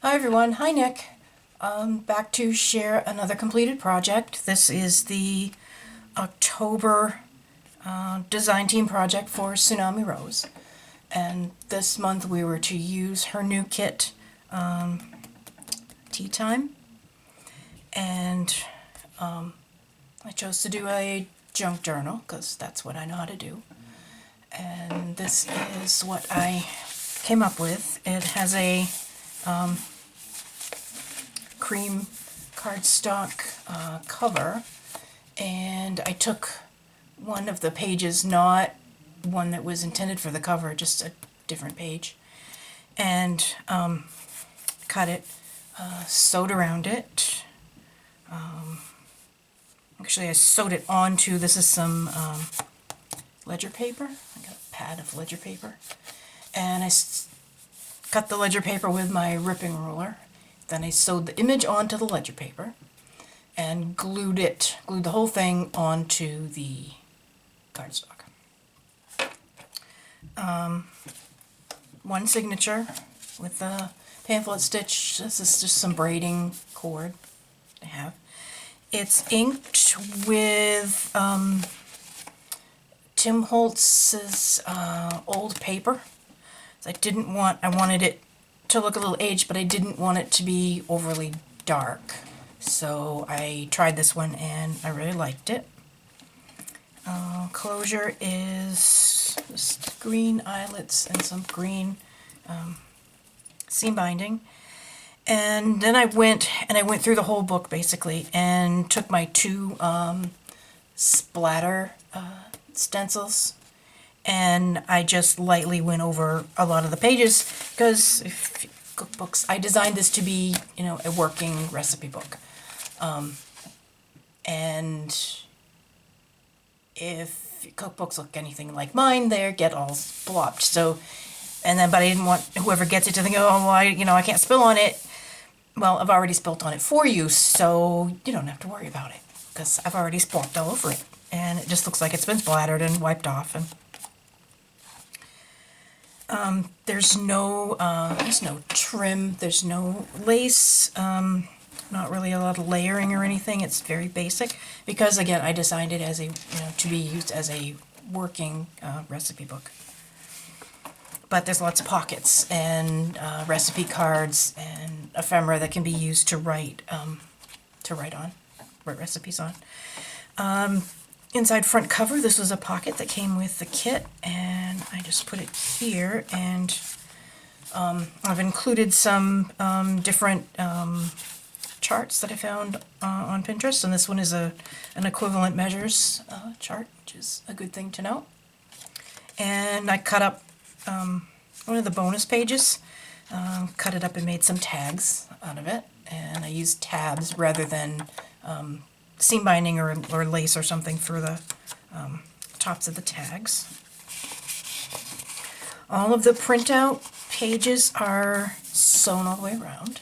Hi everyone, hi Nick. Back to share another completed project. This is the October design team project for Tsunami Rose. And this month we were to use her new kit, Tea Time. And I chose to do a junk journal because that's what I know how to do. And this is what I came up with. It has a cream cardstock cover, and I took one of the pages, not one that was intended for the cover, just a different page, and cut it, sewed around it. Actually, I sewed it onto, this is some ledger paper. I got a pad of ledger paper, and I cut the ledger paper with my ripping ruler. Then I sewed the image onto the ledger paper and glued the whole thing onto the cardstock. One signature with the pamphlet stitch. This is just some braiding cord I have. It's inked with Tim Holtz's old paper. I wanted it to look a little aged, but I didn't want it to be overly dark. So I tried this one and I really liked it. Closure is just green eyelets and some green seam binding. And then I went through the whole book basically and took my two splatter stencils, and I just lightly went over a lot of the pages because cookbooks, I designed this to be, a working recipe book. And if cookbooks look anything like mine, they get all blopped. So, but I didn't want whoever gets it to think, oh, well, I can't spill on it. Well, I've already spilt on it for you, so you don't have to worry about it because I've already splopped all over it. And it just looks like it's been splattered and wiped off. And there's no trim, there's no lace, not really a lot of layering or anything. It's very basic because, again, I designed it as to be used as a working recipe book. But there's lots of pockets and recipe cards and ephemera that can be used to write recipes on. Inside front cover, this was a pocket that came with the kit, and I just put it here, and I've included some different charts that I found on Pinterest, and this one is an equivalent measures chart, which is a good thing to know. And I cut up one of the bonus pages, cut it up and made some tags out of it, and I used tabs rather than seam binding or lace or something for the tops of the tags. All of the printout pages are sewn all the way around.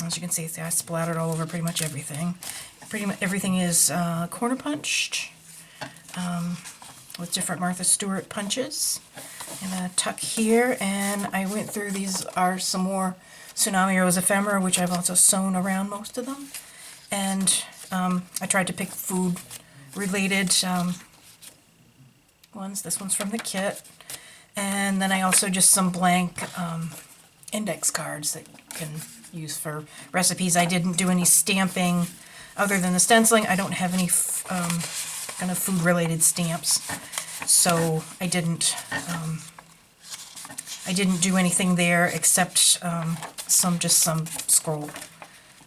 As you can see, I splattered all over pretty much everything. Pretty much everything is corner punched with different Martha Stewart punches. I'm going to tuck here, and I went through, these are some more Tsunami Rose ephemera, which I've also sewn around most of them. And I tried to pick food-related ones. This one's from the kit. And then I also just some blank index cards that you can use for recipes. I didn't do any stamping other than the stenciling. I don't have any kind of food-related stamps, so I didn't do anything there except some scroll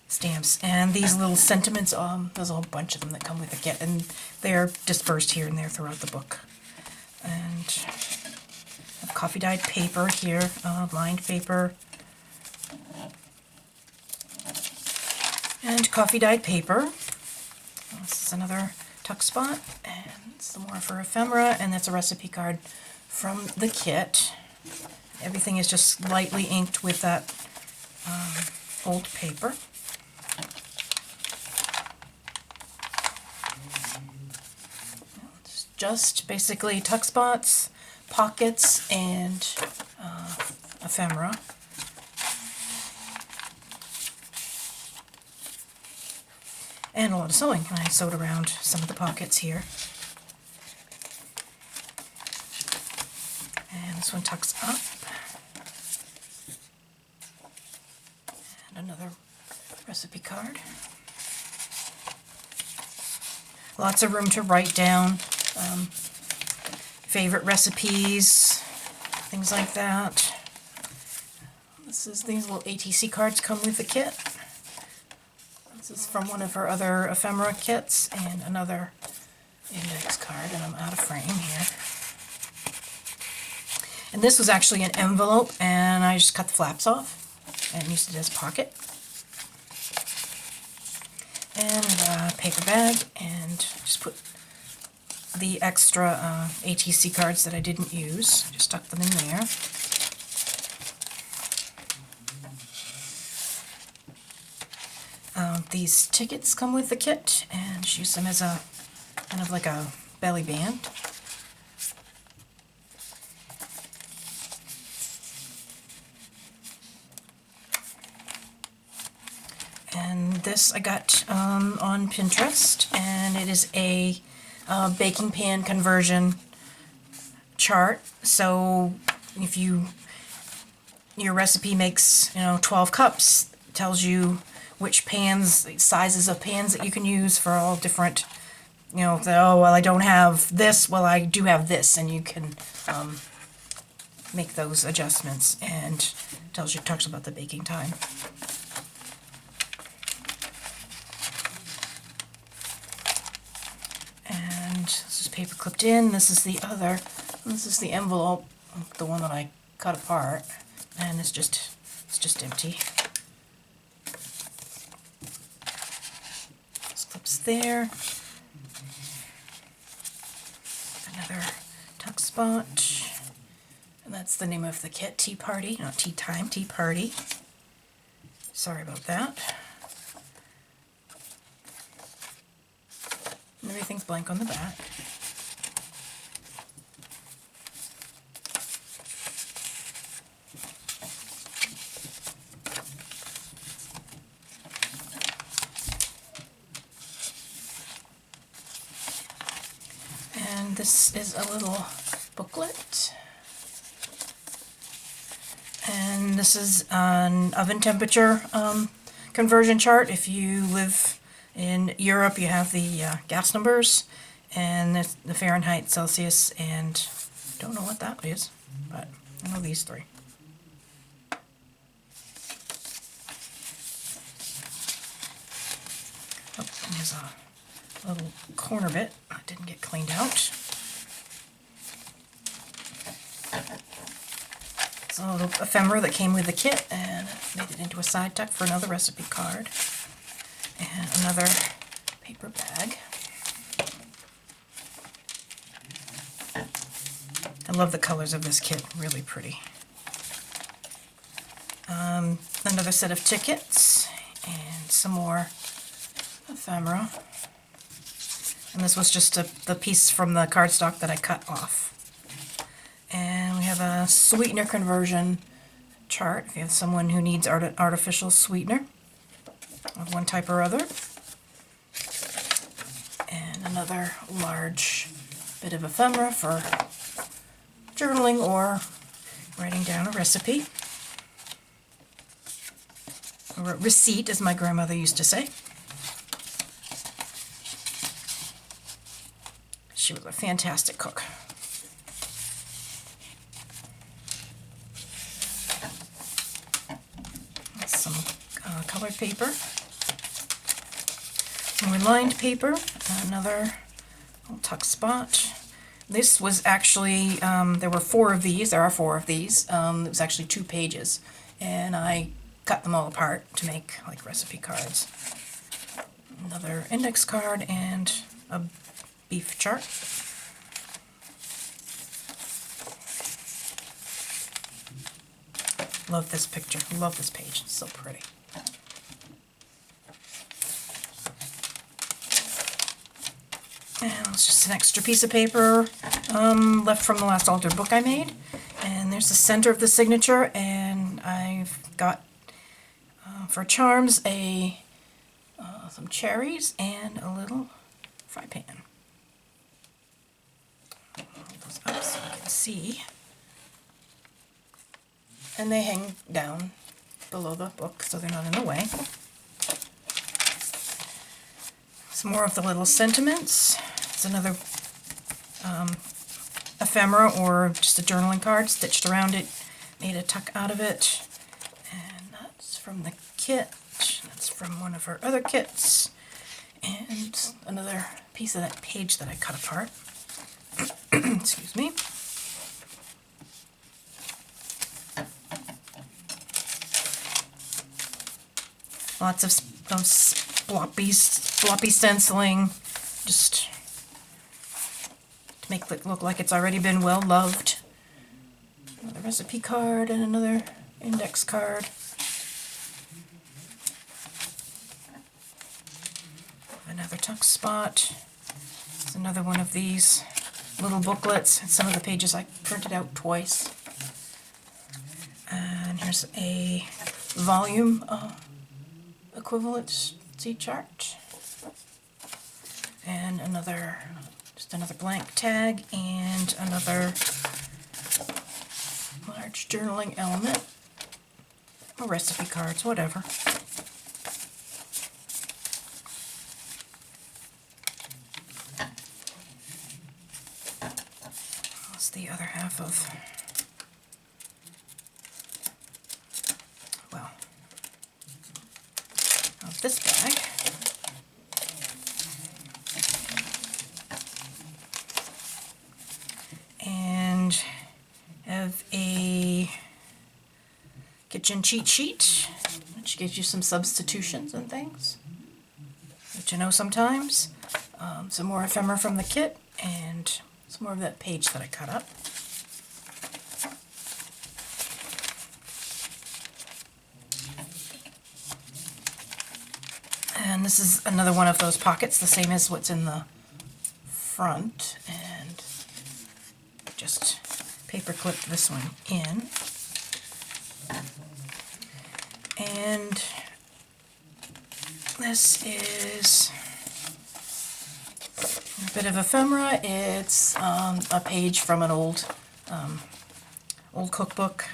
stamps. And these little sentiments, there's a whole bunch of them that come with the kit, and they're dispersed here and there throughout the book. And coffee dyed paper here, lined paper, and coffee dyed paper. This is another tuck spot, and some more for ephemera, and that's a recipe card from the kit. Everything is just lightly inked with that old paper. It's just basically tuck spots, pockets, and ephemera. and a lot of sewing. And I sewed around some of the pockets here. And this one tucks up. And another recipe card. Lots of room to write down favorite recipes, things like that. These little ATC cards come with the kit. This is from one of her other ephemera kits, and another index card, and I'm out of frame here. And this was actually an envelope, and I just cut the flaps off and used it as a pocket. And a paper bag, and just put the extra ATC cards that I didn't use, just stuck them in there. These tickets come with the kit, and she used them as a kind of like a belly band. And this I got on Pinterest, and it is a baking pan conversion chart. So if your recipe makes 12 cups, it tells you which pans, sizes of pans that you can use for all different, oh, well, I don't have this, well, I do have this, and you can make those adjustments, and talks about the baking time. And this is paper clipped in. This is the envelope, the one that I cut apart, and it's just empty. There. Another tuck spot. And that's the name of the kit, Tea Party, not Tea Time, Tea Party. Sorry about that. And everything's blank on the back. This is a little booklet, and this is an oven temperature conversion chart. If you live in Europe, you have the gas numbers and the Fahrenheit, Celsius, and I don't know what that is, but I know these three. Oh, and there's a little corner bit that didn't get cleaned out. It's a little ephemera that came with the kit, and made it into a side tuck for another recipe card. And another paper bag. I love the colors of this kit, really pretty. Another set of tickets, and some more ephemera. And this was just the piece from the cardstock that I cut off. And we have a sweetener conversion chart if you have someone who needs artificial sweetener of one type or other. And another large bit of ephemera for journaling or writing down a recipe. Or a receipt, as my grandmother used to say. She was a fantastic cook. Some colored paper, more lined paper, another little tuck spot. This was actually, there were 4 of these, there are 4 of these. It was actually 2 pages, and I cut them all apart to make like recipe cards. Another index card and a beef chart. Love this picture, love this page, it's so pretty. And it's just an extra piece of paper left from the last altered book I made. And there's the center of the signature, and I've got, for charms, a some cherries, and a little fry pan. Hold those up so you can see. And they hang down below the book so they're not in the way. Some more of the little sentiments. It's another ephemera or just a journaling card stitched around it. Made a tuck out of it. And that's from the kit. That's from one of her other kits. And another piece of that page that I cut apart. Excuse me. Lots of floppy stenciling, just to make it look like it's already been well loved. Another recipe card and another index card. Another tuck spot. There's another one of these little booklets. And some of the pages I printed out twice. And here's a volume equivalency chart. And just another blank tag and another large journaling element. Or recipe cards, whatever. That's the other half of, well, of this bag. And have a kitchen cheat sheet, which gives you some substitutions and things that you know sometimes. Some more ephemera from the kit, and some more of that page that I cut up. And this is another one of those pockets, the same as what's in the front, and just paper clip this one in. And this is a bit of ephemera. It's a page from an old cookbook.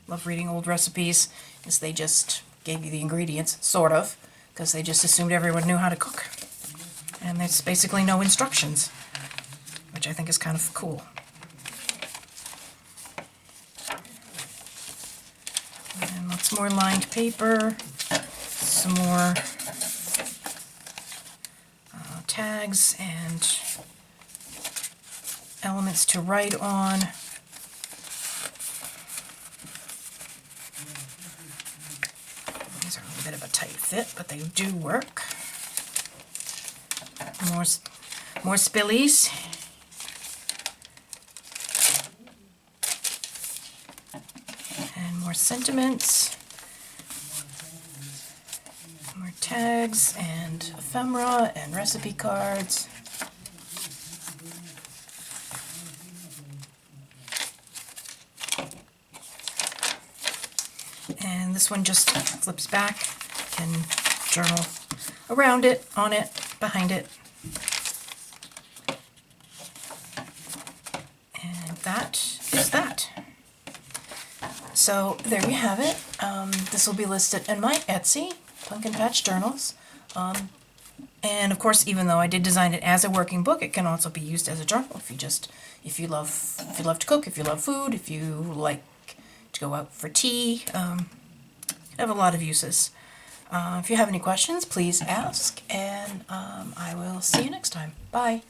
Love reading old recipes, because they just gave you the ingredients, sort of, because they just assumed everyone knew how to cook. And there's basically no instructions, which I think is kind of cool. And lots more lined paper, some more tags and elements to write on. These are a bit of a tight fit, but they do work. More spillies. And more sentiments. More tags and ephemera and recipe cards. And this one just flips back and journal around it, on it, behind it. And that is that. So there you have it. This will be listed in my Etsy, Pumpkin Patch Journals. And of course, even though I did design it as a working book, it can also be used as a journal if you love to cook, if you love food, if you like to go out for tea. I have a lot of uses. If you have any questions, please ask, and I will see you next time. Bye.